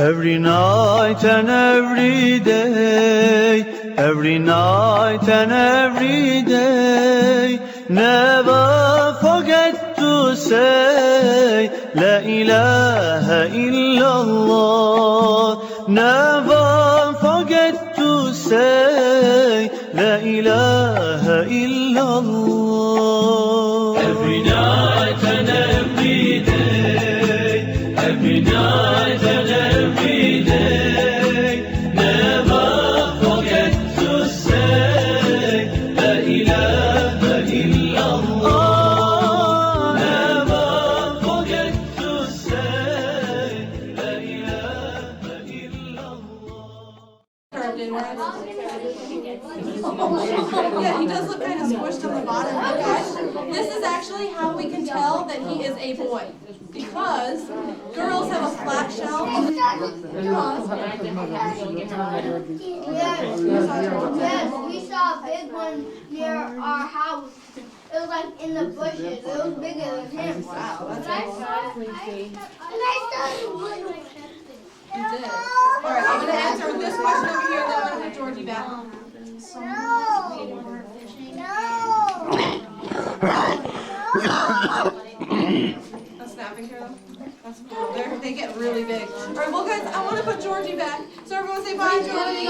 Every night and every day, every night and every day, never forget to say La ilaha illallah. Never forget to say La ilaha illallah. Every night and every day, every night and every day, never forget to say La ilaha illallah. Never forget to say La ilaha illallah. Yeah, he does look kind of squished on the bottom. But guys, this is actually how we can tell that he is a boy. Because girls have a flat shell. Yes, we saw a big one near our house. It was like in the bushes. It was bigger than him. Wow, that's awesome. And I started little. You did. Alright, I'm going to answer this question over here, then I'm going to put Georgie back. A snapping turtle? That's cool. They get really big. Alright, well guys, I want to put Georgie back. So everyone say bye, Georgie.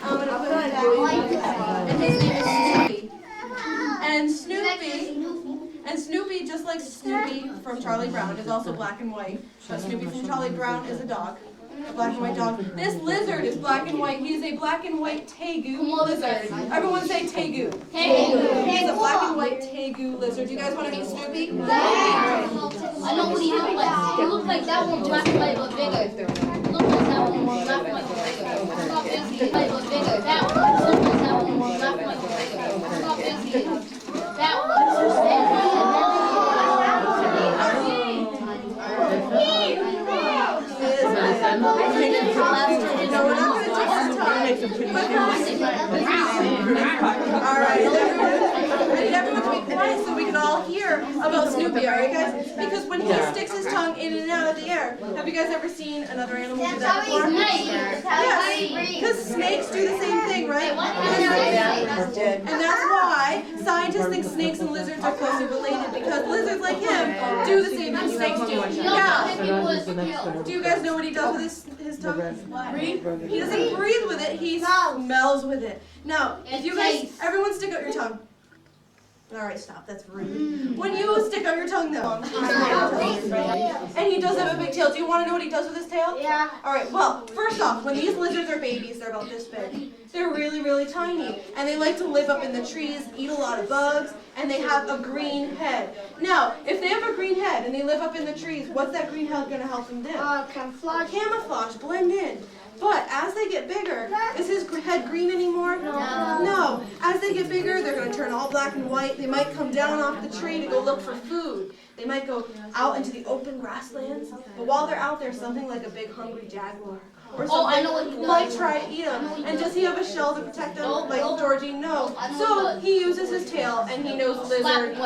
I'm going to put him back. And his name is Snoopy. And Snoopy, just like Snoopy from Charlie Brown, is also black and white. But Snoopy from Charlie Brown is a dog. A black and white dog. This lizard is black and white. He is a black and white tegu lizard. Everyone say tegu. Tegu. He is a black and white tegu lizard. Do you guys want to meet Snoopy? I know what he looks like. He looks like that one black and white but bigger. Looks like that one black and white but bigger. Stop busy. That one. That one black and white but bigger. Stop busy. That one. No, we're not going to touch his tongue. Alright, everyone to be quiet so we can all hear about Snoopy, alright guys? Because when he sticks his tongue in and out of the air, have you guys ever seen another animal do that before? Yes, because snakes do the same thing, right? And that's why scientists think snakes and lizards are closely related, because lizards like him do the same thing snakes do. Yeah. Do you guys know what he does with his tongue? Breathe? He doesn't breathe with it, he smells with it. Now, if you guys, everyone stick out your tongue. Alright, stop, that's rude. When you stick out your tongue though, and he does have a big tail. Do you want to know what he does with his tail? Yeah. Alright, well, first off, when these lizards are babies, they're about this big. They're really, really tiny. And they like to live up in the trees, eat a lot of bugs, and they have a green head. Now, if they have a green head and they live up in the trees, what's that green head going to help them do? Camouflage. Camouflage, blend in. But as they get bigger, is his head green anymore? No. As they get bigger, they're going to turn all black and white. They might come down off the tree to go look for food. They might go out into the open grasslands. But while they're out there, something like a big hungry jaguar or something might try to eat them. And does he have a shell to protect them like Georgie? No. So he uses his tail and he knows lizard.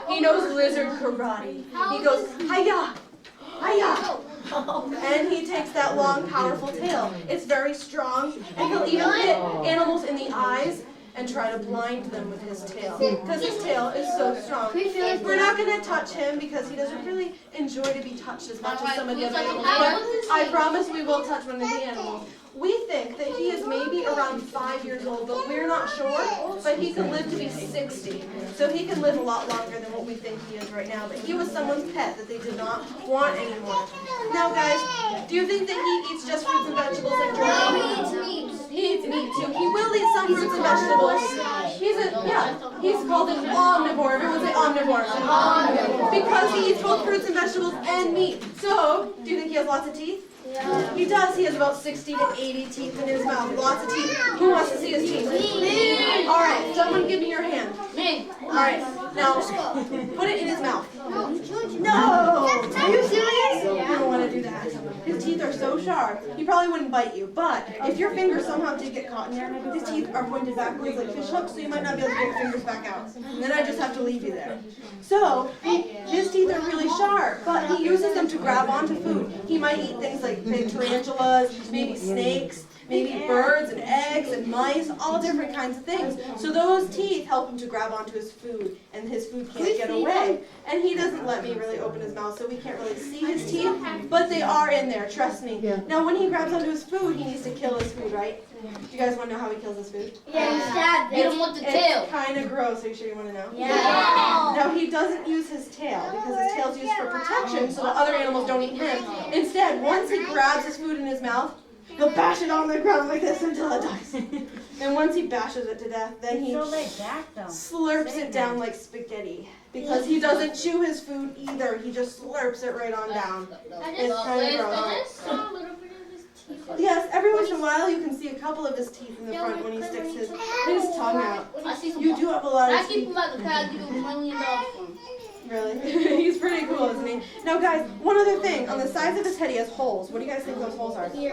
He knows lizard karate. He goes, hi-ya, hi-ya. And he takes that long, powerful tail. It's very strong, and he'll even hit animals in the eyes and try to blind them with his tail, because his tail is so strong. We're not going to touch him because he doesn't really enjoy to be touched as much as some of the other animals, but I promise we will touch one of the animals. We think that he is maybe around 5 years old, but we're not sure. But he could live to be 60. So he can live a lot longer than what we think he is right now. But he was someone's pet that they did not want anymore. Now guys, do you think that he eats just fruits and vegetables like Georgie? He eats meat. He eats meat too. He will eat some fruits and vegetables. He's called an omnivore. Everyone say omnivore. Because he eats both fruits and vegetables and meat. So, do you think he has lots of teeth? Yeah. He does. He has about 60 to 80 teeth in his mouth. Lots of teeth. Who wants to see his teeth? Me. All right. Someone give me your hand. Me. All right. Now, put it in his mouth. No. Are you serious? You don't want to do that. His teeth are so so sharp, he probably wouldn't bite you. But if your fingers somehow did get caught in there, his teeth are pointed backwards like fish hooks, so you might not be able to get your fingers back out. And then I just have to leave you there. So his teeth are really sharp, but he uses them to grab onto food. He might eat things like big tarantulas, maybe snakes, maybe birds and eggs and mice, all different kinds of things. So those teeth help him to grab onto his food, and his food can't get away. And he doesn't let me really open his mouth, so we can't really see his teeth, but they are in there, trust me. Now when he grabs onto his food, he needs to kill his food, right? Do you guys want to know how he kills his food? Yeah. Hit him with the tail. It's kind of gross. Are you sure you want to know? Yeah. No, he doesn't use his tail because his tail's used for protection so that other animals don't eat him. Instead, once he grabs his food in his mouth, he'll bash it on the ground like this until it dies. And once he bashes it to death, then he slurps it down like spaghetti. Because he doesn't chew his food either. He just slurps it right on down. It's kind of gross. Yes, every once in a while you can see a couple of his teeth in the front when he sticks his tongue out. You do have a lot of I keep teeth. him at the car, give him $1 million for him. Really? He's pretty cool, isn't he? Now guys, one other thing. On the sides of his head he has holes. What do you guys think those holes are? They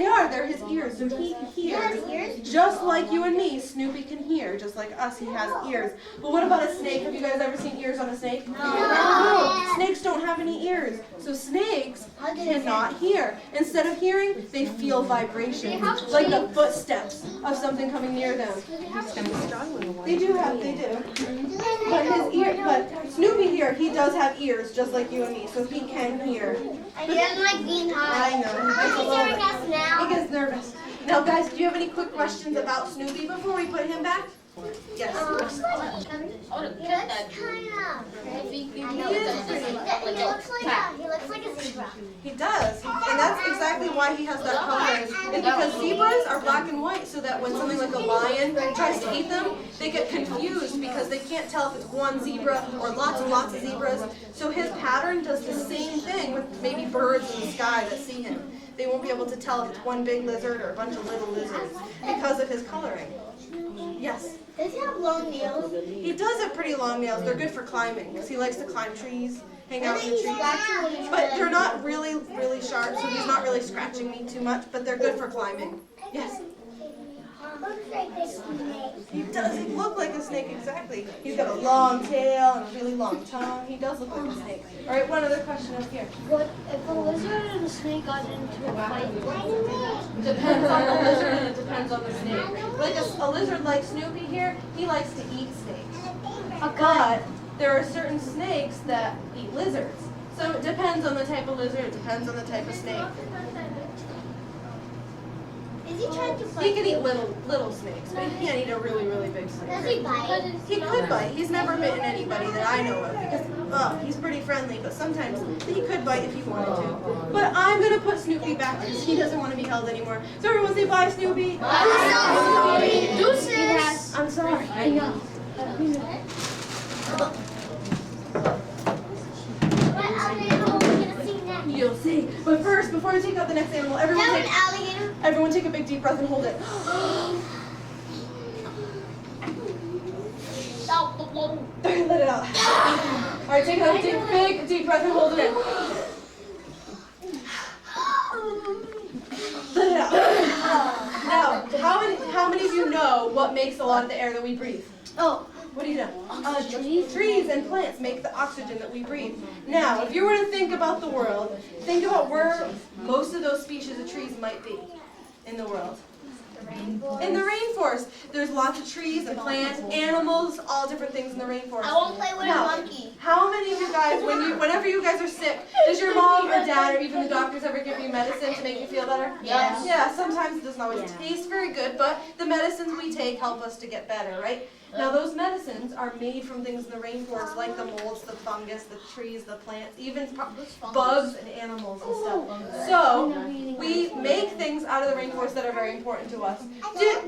are. They're his ears. So he hears. Just like you and me, Snoopy can hear. Just like us, he has ears. But what about a snake? Have you guys ever seen ears on a snake? No. Snakes don't have any ears. So snakes cannot hear. Instead of hearing, they feel vibrations. Like the footsteps of something coming near them. They do. But Snoopy here, he does have ears, just like you and me, so he can hear. And he doesn't like being high. I know. He gets nervous. Now, guys, do you have any quick questions about Snoopy before we put him back? Yes. He looks like a zebra. He does. And that's exactly why he has that color. It's because zebras are black and white, so that when something like a lion tries to eat them, they get confused because they can't tell if it's one zebra or lots and lots of zebras. So his pattern does the same thing with maybe birds in the sky that see him. They won't be able to tell if it's one big lizard or a bunch of little lizards because of his coloring. Yes? Does he have long nails? He does have pretty long nails. They're good for climbing because he likes to climb trees, hang out in the trees. But they're not really, really sharp, so he's not really scratching me too much, but they're good for climbing. Yes? Looks like a snake. He doesn't look like a snake exactly. He's got a long tail and a really long tongue. He does look like a snake. All right, one other question up here. What if a lizard and a snake got into a fight? Depends on the lizard and it depends on the snake. Like a lizard like Snoopy here, he likes to eat snakes. But there are certain snakes that eat lizards. So it depends on the type of lizard, it depends on the type of snake. Is he trying to fight? He can eat little snakes, but he can't eat a really, really big Does snake. he bite? He could bite. He's never bitten anybody that I know of because he's pretty friendly, but sometimes he could bite if he wanted to. But I'm going to put Snoopy back because he doesn't want to be held anymore. So everyone say bye, Snoopy. Bye, Deuces. I'm sorry. I know. What animal are we gonna see next? You'll see. But first, before we take out the next animal, everyone An take a big deep breath and hold it. Out the blow. Let it out. All right, take another big deep breath and hold it in. Let it out. Now, how many of you know what makes a lot of the air that we breathe? Oh, What do you know? Trees and plants make the oxygen that we breathe. Now, if you were to think about the world, think about where most of those species of trees might be in the world. In the rainforest. There's lots of trees and plants, animals, all different things in the rainforest. I won't play with a Now, monkey. how many of you guys, whenever you guys are sick, does your mom or dad or even the doctors ever give you medicine to make you feel better? Yes. Yeah, sometimes it doesn't always taste very good, but the medicines we take help us to get better, right? Now those medicines are made from things in the rainforest like the molds, the fungus, the trees, the plants, even bugs and animals and stuff. So we make things out of the rainforest that are very important to us.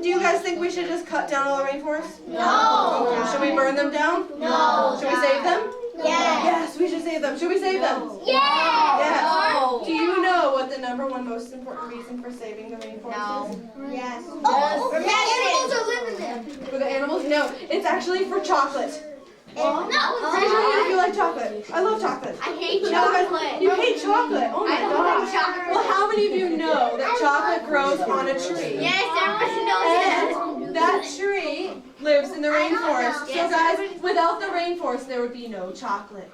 Do you guys think we should just cut down all the rainforests? No. Should we burn them down? No. Should we save them? Yes. Yes, we should save them. Should we save them? Yes. Yes. No. Do you know what the #1 most important reason for saving the rainforest is? Yes. Oh, animals are living there. For the animals? No, it's actually for chocolate. Raise your hand if you like chocolate. I love chocolate. I hate No, guys, chocolate. you hate chocolate. Oh my I don't gosh. like chocolate. Well, how many of you know that chocolate grows on a tree? Yes, everybody knows And that tree lives in the rainforest. So guys, without the rainforest, there would be no chocolate.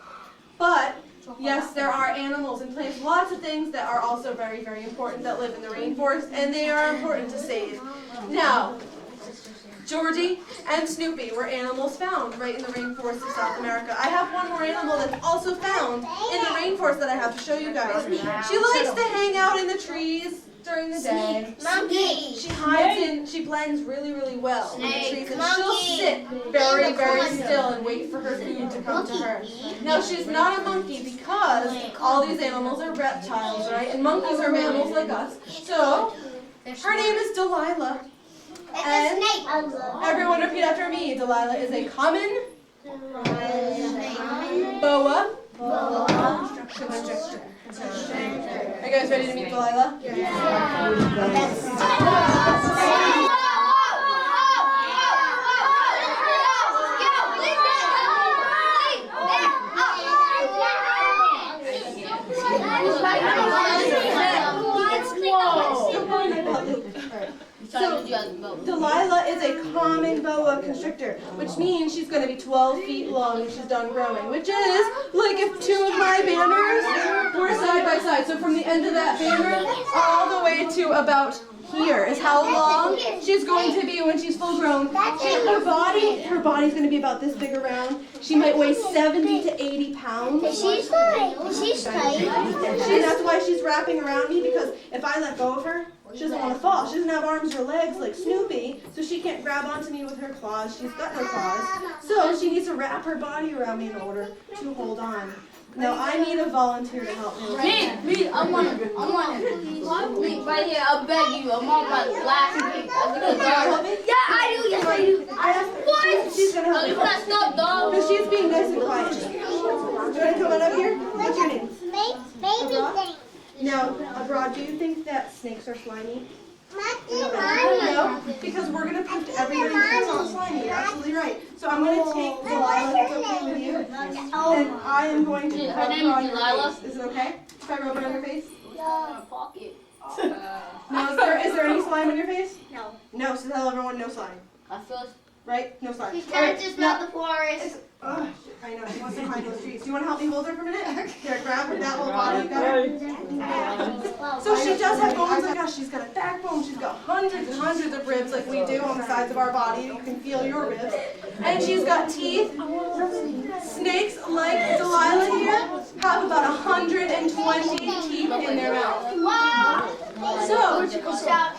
But yes, there are animals and plants, lots of things that are also very, very important that live in the rainforest, and they are important to save. Now, Georgie and Snoopy were animals found right in the rainforest of South America. I have one more animal that's also found in the rainforest that I have to show you guys. She likes to hang out in the trees during the day. Monkey. She hides in, she blends really, really well in the trees, and she'll Monkey. sit very, very still and wait for her food to come to her. Now, she's not a monkey because all these animals are reptiles, right? And monkeys are mammals like us. So, her name is Delilah. And everyone repeat after me. Delilah is a common boa constrictor. Are you guys ready to meet Delilah? So, Delilah is a common boa constrictor, which means she's going to be 12 feet long when she's done growing, which is like if two of my banners were side by side. So from the end of that banner all the way to about here is how long she's going to be when she's full grown. Her body's going to be about this big around. She might weigh 70 to 80 pounds. She's tight. That's why she's wrapping around me, because if I let go of her, she doesn't want to fall. She doesn't have arms or legs like Snoopy, so she can't grab onto me with her claws. She's got no claws. So she needs to wrap her body around me in order to hold on. Now I need a volunteer to help me. Me, I want me right here. I beg you. I'm on my last week. Yeah, I do. Yes, I do. What? She's gonna help me. You cannot stop, dog. Because she's being nice and quiet. Do you want to come on up here? What's your name? Baby. Now, abroad, do you think that snakes are slimy? No, because we're going to prove to everybody that it's not slimy. You're absolutely right. So I'm going to take Delilah, if it's okay with you, and I am going to Her name is Delilah. Is it okay if I rub it on your face? Pocket. Now, is there any slime on your face? No. No, so tell everyone no slime. I feel. Right? No slime. He's All right, trying to now- smell the forest. Oh, I know, she wants to climb those trees. Do you want to help me hold her for a minute? Here, grab her, that little body, you got her? So she does have bones like us. She's got a backbone. She's got hundreds and hundreds of ribs like we do on the sides of our body. You can feel your ribs. And she's got teeth. Snakes like Delilah here have about 120 teeth in their mouth. Wow. So, Stop.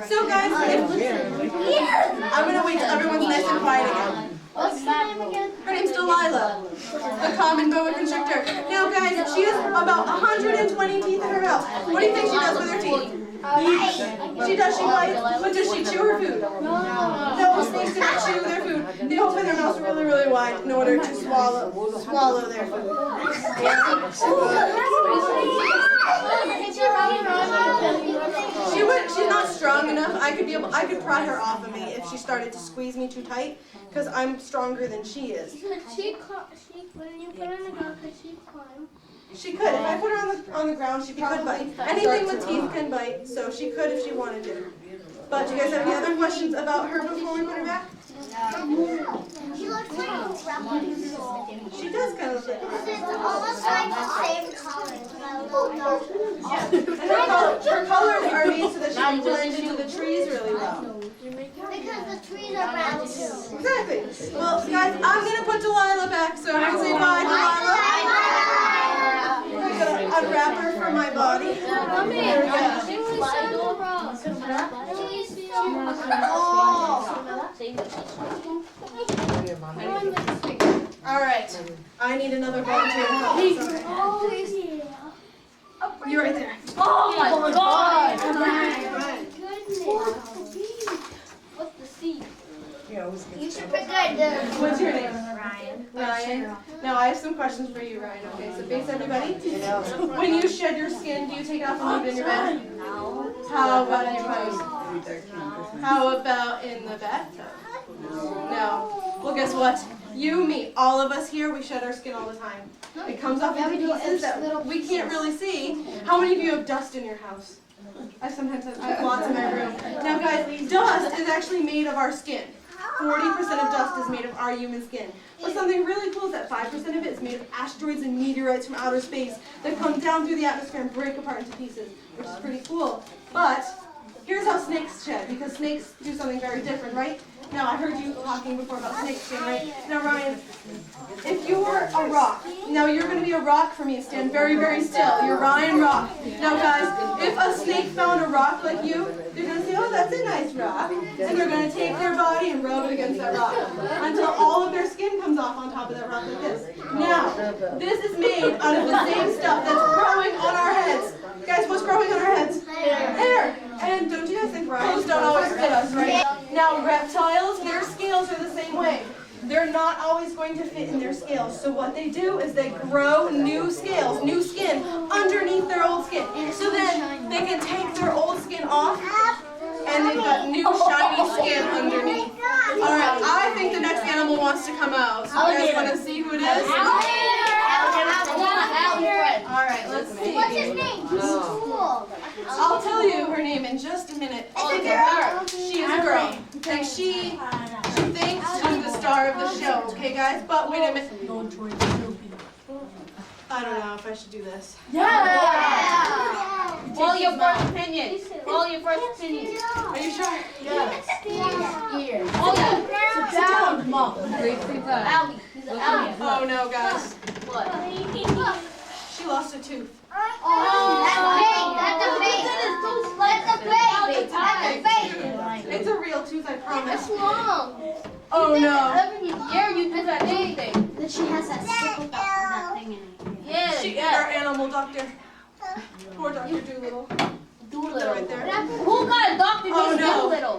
so guys, I'm going to wait till everyone's nice and quiet again. What's her name again? Her name's Delilah, the common boa constrictor. Now guys, she has about 120 teeth in her mouth. What do you think she does with her teeth? She bites, but does she chew her food? No, snakes don't chew their food. They open their mouths really, really wide in order to swallow their food. She's not strong enough. I could pry her off of me if she started to squeeze me too tight, because I'm stronger than she is. When you put her in the ground, could she climb? She could. If I put her on the ground, she could bite. Anything with teeth can bite, so she could if she wanted to. But do you guys have any other questions about her before we put her back? She looks like a reptile. She does kind of look like her. It's almost like the same color. And her colors are made so that she can blend into the trees really well. Because the trees are brown too. Exactly. Well, guys, I'm going to put Delilah back, so I'm going to say bye, Delilah. I'm going to unwrap her from my body. There we go. All right. I need another volunteer to help me. Okay. You're right there. Oh my God! What's the seed? You should pick good. What's your name? Ryan. Ryan. Now I have some questions for you, Ryan. Okay, so face everybody. When you shed your skin, do you take it off and leave it in your bed? No. How about in your house? How about in the bathtub? No. Well, guess what? You, me, all of us here, we shed our skin all the time. It comes off into pieces that we can't really see. How many of you have dust in your house? I have lots in my room. Now guys, dust is actually made of our skin. 40% of dust is made of our human skin. But something really cool is that 5% of it is made of asteroids and meteorites from outer space that come down through the atmosphere and break apart into pieces, which is pretty cool. But here's how snakes shed, because snakes do something very different, right? Now, I heard you talking before about snake skin, right? Now, Ryan, if you were a rock, now you're going to be a rock for me. Stand very, very still. You're Ryan Rock. Now, guys, if a snake found a rock like you, they're going to say, oh, that's a nice rock. And they're going to take their body and rub it against that rock until all of their skin comes off on top of that rock like this. Now, this is made out of the same stuff that's growing on our heads. Guys, what's growing on our heads? Hair. And don't you guys think rhinos don't always fit us, right? Now, reptiles, their scales are the same way. They're not always going to fit in their scales. So what they do is they grow new scales, new skin, underneath their old skin. So then they can take their old skin off, and they've got new shiny skin underneath. All right, I think the next animal wants to come out. So you guys want to see who it is? All right, let's see. What's his name? He's cool. I'll tell you her name in just a minute. It's a girl. She is a girl. And she thinks she's the star of the show, okay guys? But wait a minute. I don't know if I should do this. Yeah! Well, your first opinion. Well, your first opinion. Are you sure? Yeah. Oh, yeah. Sit down. Allie. He's an Allie. Oh no, guys. What? She lost a tooth. It's a real tooth, I promise. That's long. Oh no. Yeah, you do that anything. Then she has that stick with that thing in it. Yeah, She ate our animal doctor. Poor Dr. Doolittle. Doolittle. Right there. Who got a doctor Oh, named no. Doolittle?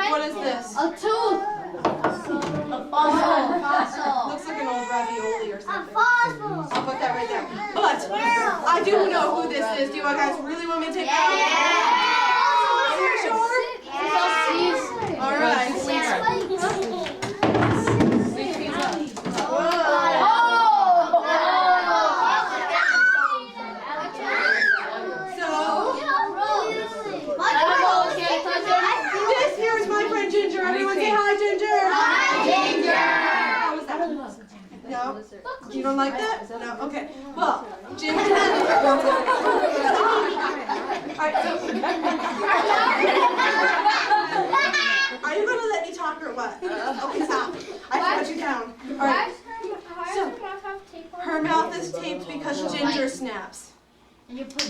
What is this? A tooth. A fossil. Looks like an old ravioli or A something. fossil. I'll put that right there. But I do know who this is. Do you guys really want me to take that out? Are you sure? All right. This here is my friend Ginger. Everyone say hi, Ginger. How was that? No? You don't like that? No? Okay. Well, Ginger. Are you going to let me talk or what? Okay, stop. I can put you down. All right. So, her mouth is taped because Ginger snaps.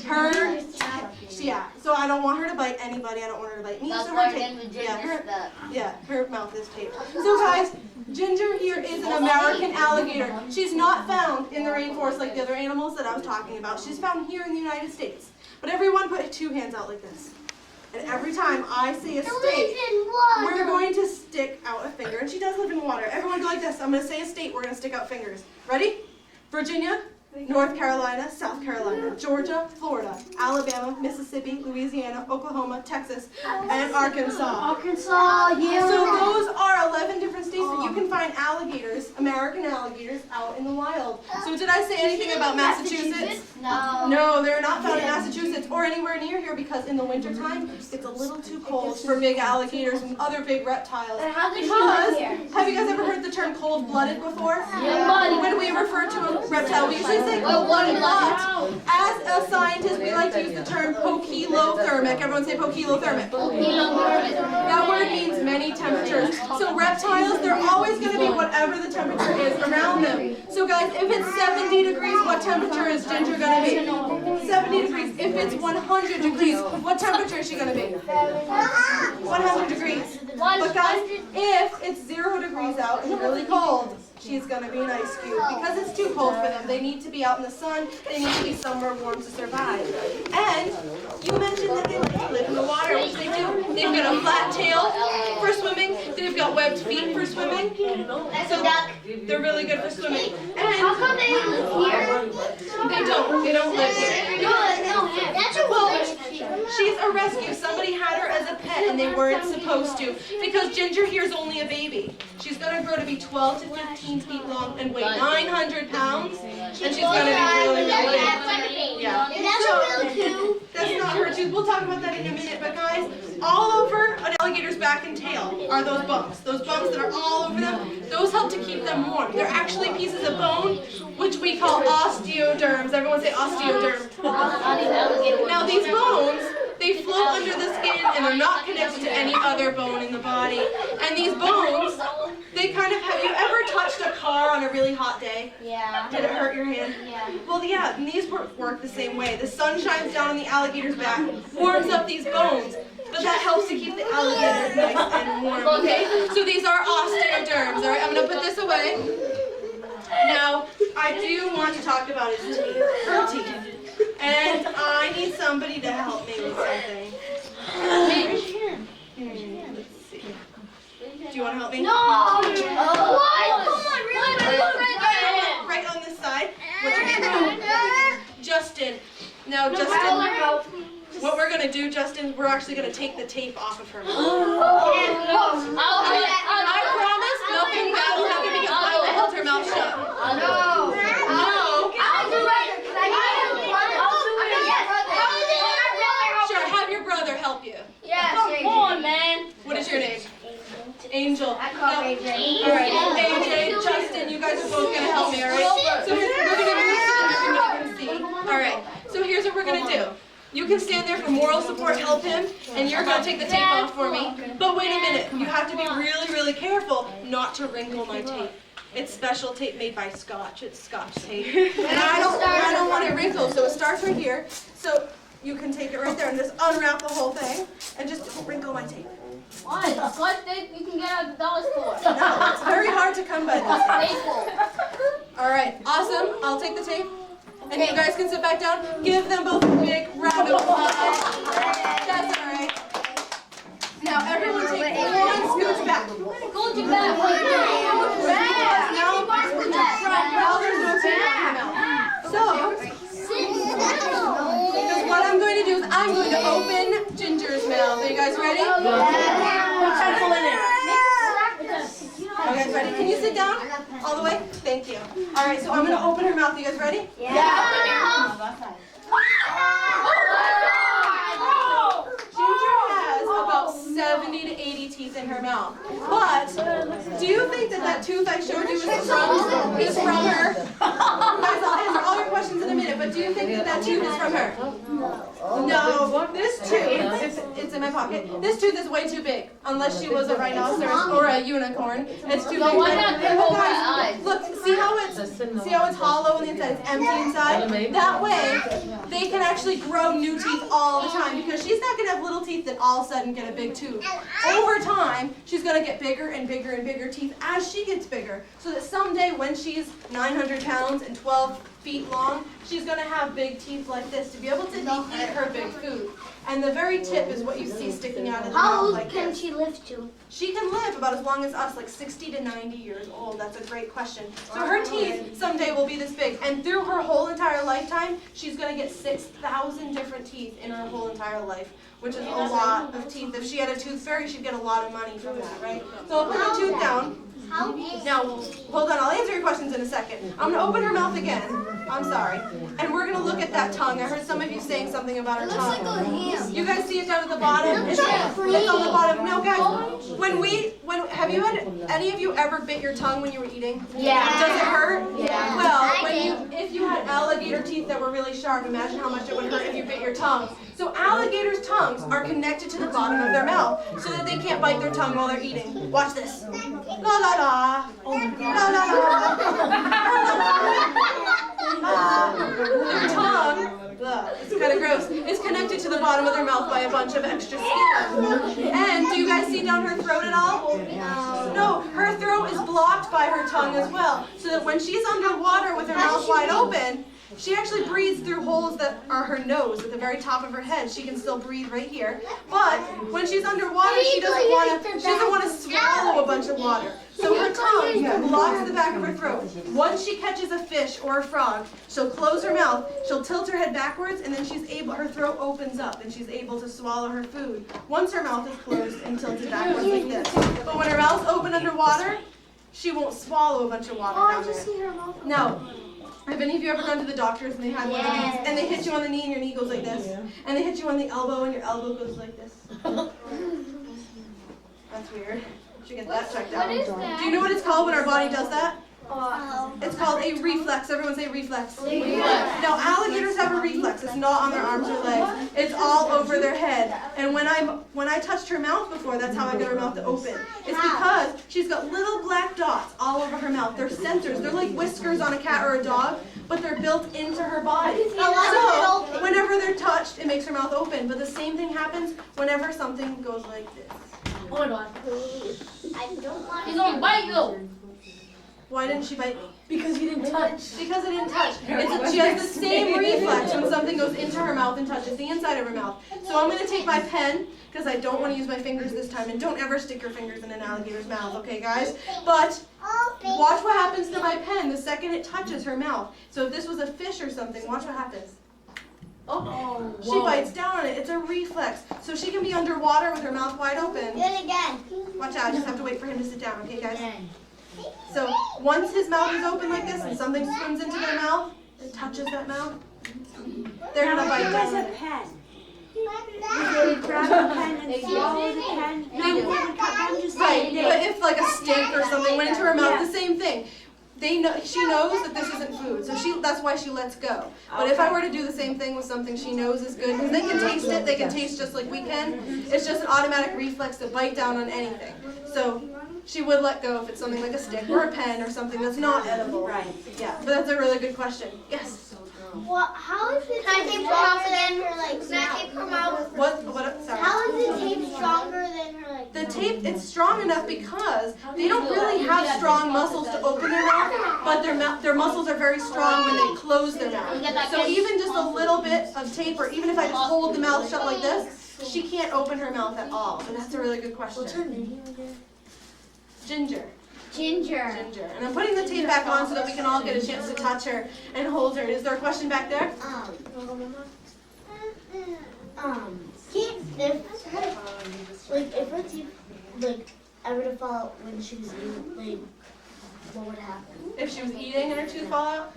Her, yeah. So I don't want her to bite anybody. I don't want her to bite me. So her tape, her mouth is taped. So guys, Ginger here is an American alligator. She's not found in the rainforest like the other animals that I was talking about. She's found here in the United States. But everyone put 2 hands out like this. And every time I say a state, we're going to stick out a finger. And she does live in water. Everyone go like this. I'm going to say a state. We're going to stick out fingers. Ready? Virginia, North Carolina, South Carolina, Georgia, Florida, Alabama, Mississippi, Louisiana, Oklahoma, Texas, and Arkansas. Arkansas, yeah. So those are 11 different states that you can find alligators, American alligators, out in the wild. So did I say anything about Massachusetts? No. No, they're not found in Massachusetts or anywhere near here because in the wintertime, it's a little too cold for big alligators and other big reptiles. Because, have you guys ever heard the term cold-blooded before? Yeah. When we refer to a reptile, we usually say cold-blooded, but as a scientist, we like to use the term poikilothermic. Everyone say poikilothermic. That word means many temperatures. So reptiles, they're always going to be whatever the temperature is around them. So guys, if it's 70 degrees, what temperature is Ginger going to be? 70 degrees. If it's 100 degrees, what temperature is she going to be? 100 degrees. But guys, if it's 0 degrees out and really cold, she's going to be an ice cube. Because it's too cold for them. They need to be out in the sun. They need to be somewhere warm to survive. And you mentioned that they like to live in the water, which they do. They've got a flat tail for swimming. They've got webbed feet for swimming. So they're really good for swimming. And How come they live here? they don't live here. No, that's a She's a rescue. Somebody had her as a pet and they weren't supposed to because Ginger here is only a baby. She's going to grow to be 12 to 15 feet long and weigh 900 pounds. And she's going to be really, really big. Yeah. That's not her tooth. We'll talk about that in a minute. But guys, all over an alligator's back and tail are those bumps. Those bumps that are all over them, those help to keep them warm. They're actually pieces of bone, which we call osteoderms. Everyone say osteoderm. Now these bones, they float under the skin and they're not connected to any other bone in the body. And these bones, they kind of, have you ever touched a car on a really hot day? Yeah. Did it hurt your hand? Yeah. Well, yeah, and these work the same way. The sun shines down on the alligator's back, warms up these bones, but that helps to keep the alligator nice and warm, okay? So these are osteoderms, all right? I'm going to put this away. Now, I do want to talk about his teeth, her teeth. And I need somebody to help me with something. Let's see. Do you want to help me? No! What? Come on, really? Right on this side. What's your name? Justin. Now, Justin, what we're going to do, Justin, we're actually going to take the tape off of her mouth. I promise nothing bad will happen because I will hold her mouth shut. No. Sure, have your brother help you. Come on, man. What is your name? Angel. I call AJ. All right, AJ, Justin, you guys are both going to help me, all right? So we're going to do this so everybody can see. All right, so here's what we're going to do. You can stand there for moral support, help him, and you're going to take the tape off for me. But wait a minute, you have to be really, really careful not to wrinkle my tape. It's special tape made by Scotch. It's Scotch tape. And I don't want it wrinkled, so it starts right here. So you can take it right there and just unwrap the whole thing and just wrinkle my tape. Why? What thing you can get at the dollar store? No, it's very hard to come by this. Staple. All right, awesome. I'll take the tape. And you guys can sit back down. Give them both a big round of applause. That's all right. Now everyone take one scooch back. Go to bed. Now there's no tape on her mouth. So, because what I'm going to do is I'm going to open Ginger's mouth. Are you guys ready? Put pencil in it. Are you guys ready? Can you sit down all the way? Thank you. All right, so I'm going to open her mouth. Are you guys ready? Yeah. Ginger has about 70 to 80 teeth in her mouth. But do you think that tooth I showed you is from her? Guys, I'll answer all your questions in a minute, but do you think that tooth is from her? No. This tooth, it's in my pocket, this tooth is way too big. Unless she was a rhinoceros or a unicorn. It's too big. Why not give her eyes? Look, see how it's hollow on the inside, it's empty inside? That way, they can actually grow new teeth all the time because she's not going to have little teeth that all of a sudden get a big tooth. Over time, she's going to get bigger and bigger and bigger teeth as she gets bigger, so that someday when she's 900 pounds and 12 feet long, she's going to have big teeth like this to be able to eat her big food. And the very tip is what you see sticking out of the mouth like this. How old can she live to? She can live about as long as us, like 60 to 90 years old. That's a great question. So her teeth someday will be this big. And through her whole entire lifetime, she's going to get 6,000 different teeth in her whole entire life, which is a lot of teeth. If she had a tooth fairy, she'd get a lot of money from that, right? So I'll put the tooth down. Now, hold on, I'll answer your questions in a second. I'm going to open her mouth again. I'm sorry. And we're going to look at that tongue. I heard some of you saying something about her tongue. You guys see it down at the bottom? It's on the bottom. No, guys, have you had any of you ever bit your tongue when you were eating? Yeah. Does it hurt? Yeah. Well, if you had alligator teeth that were really sharp, imagine how much it would hurt if you bit your tongue. So alligators' tongues are connected to the bottom of their mouth so that they can't bite their tongue while they're eating. Watch this. La la la. La la la. Their tongue, it's kind of gross, is connected to the bottom of their mouth by a bunch of extra skin. And do you guys see down her throat at all? No, her throat is blocked by her tongue as well. So that when she's underwater with her mouth wide open, she actually breathes through holes that are her nose at the very top of her head. She can still breathe right here. But when she's underwater, she doesn't want to swallow a bunch of water. So So her tongue blocks the back of her throat. Once she catches a fish or a frog, she'll close her mouth, she'll tilt her head backwards, and then her throat opens up and she's able to swallow her food. Once her mouth is closed and tilted backwards like this. But when her mouth's open underwater, she won't swallow a bunch of water down there. No. Have any of you ever gone to the doctors and they had one of these, and they hit you on the knee and your knee goes like this, and they hit you on the elbow and your elbow goes like this? That's weird. Should get that checked out. What is that? Do you know what it's called when our body does that? It's called a reflex. Everyone say reflex. No, alligators have a reflex. It's not on their arms or legs. It's all over their head. And when I touched her mouth before, that's how I got her mouth to open. It's because she's got little black dots all over her mouth. They're sensors. They're like whiskers on a cat or a dog, but they're built into her body. So whenever they're touched, it makes her mouth open. But the same thing happens whenever something goes like this. Oh my God. I don't want He's gonna bite you. Why didn't she bite me? Because you didn't touch. Because I didn't touch. She has the same reflex when something goes into her mouth and touches the inside of her mouth. So I'm going to take my pen, because I don't want to use my fingers this time, and don't ever stick your fingers in an alligator's mouth, okay guys? But watch what happens to my pen the second it touches her mouth. So if this was a fish or something, watch what happens. Oh, she bites down on it. It's a reflex. So she can be underwater with her mouth wide open. Do it again. Watch out, I just have to wait for him to sit down, okay guys? So once his mouth is open like this and something swims into their mouth, it touches that mouth, they're going to bite down on it. pen. They grab a pen and swallow the pen. Right, but if like a stick or something went into her mouth, the same thing. She knows that this isn't food, so that's why she lets go. But if I were to do the same thing with something she knows is good, because they can taste it, they can taste just like we can, it's just an automatic reflex to bite down on anything. So she would let go if it's something like a stick or a pen or something that's not edible. Right. Yeah, but that's a really good question. Yes? Well, how is the tape stronger than her like mouth? What, sorry. How is the tape stronger than her like The tape, it's strong enough because they don't really have strong muscles to open their mouth, but their muscles are very strong when they close their mouth. So even just a little bit of tape, or even if I just hold the mouth shut like this, she can't open her mouth at all. So that's a really good question. What's her name again? Ginger. Ginger? Ginger. And I'm putting the tape back on so that we can all get a chance to touch her and hold her. Is there a question back there? If her teeth ever to fall out when she was eating, what would happen? If she was eating and her tooth fall out?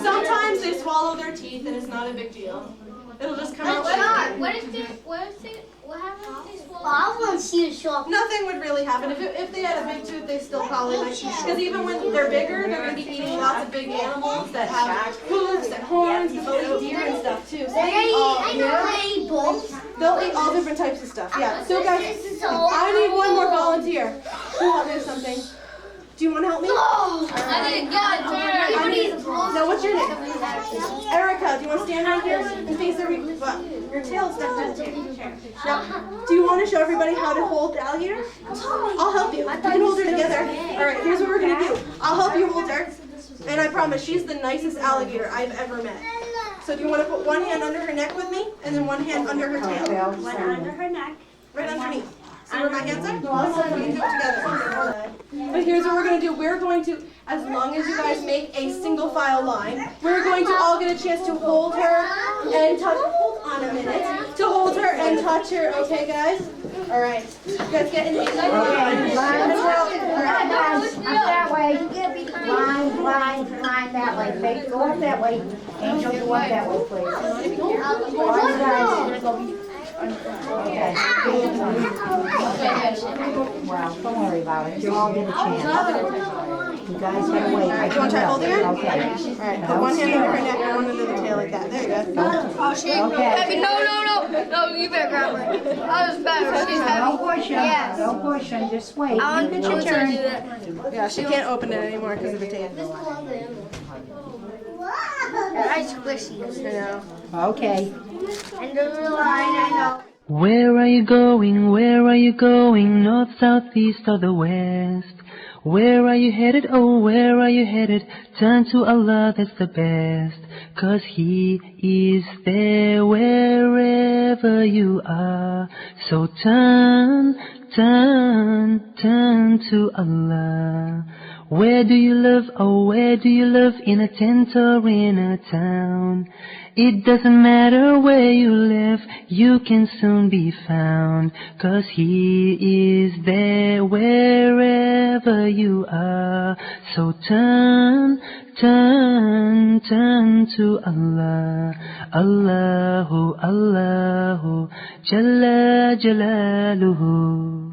Sometimes Sometimes they swallow their teeth and it's not a big deal. It'll just come out. What happens if they swallow? I want to see it show up. Nothing would really happen. If they had a big tooth, they still probably might. Because even when they're bigger, they're going to be eating lots of big animals that have hooves and horns, because they'll eat deer and stuff too. So they'll eat all different types of stuff. Yeah. So guys, I need one more volunteer. Who wants to do something? Do you want to help me? I didn't get it. Now, what's your name? Erica, do you want to stand right here and face your tail stuck in the chair? Now, do you want to show everybody how to hold the alligator? I'll help you. You can hold her together. All right, here's what we're going to do. I'll help you hold her. And I promise, she's the nicest alligator I've ever met. So do you want to put one hand under her neck with me and then one hand under her tail? One under her neck. Right underneath. See where my hands are? We can do it together. But here's what we're going to do. We're going to, as long as you guys make a single file line, we're going to all get a chance to hold her and touch her. Hold on a minute. To hold her and touch her. Okay, guys? All right. You guys get in the line. Guys, up that way. Line that way. Face, go up that way. Angel, go up that way, please. Okay. Well, don't worry about it. You'll all get a chance. You guys gotta wait. Do you want to try holding her? Okay. All right. Put one hand under her neck and one under the tail like that. There you go. Okay. No, you better grab her. That was better. She's Don't push her. Don't push her. Just wait. I It's your turn. Yeah, she can't open it anymore because of the tail. Her eyes squishy. I know. Okay. Under the line, I know. Where are you going? Where are you going? North, south, east, or the west? Where are you headed? Oh, where are you headed? Turn to Allah, that's the best. 'Cause He is there wherever you are. So turn, turn, turn to Allah. Where do you live? Oh, where do you live? In a tent or in a town? It doesn't matter where you live, you can soon be found. 'Cause He is there wherever you are. So turn, turn, turn to Allah. Allahu, Allahu, Jalla Jalaluhu.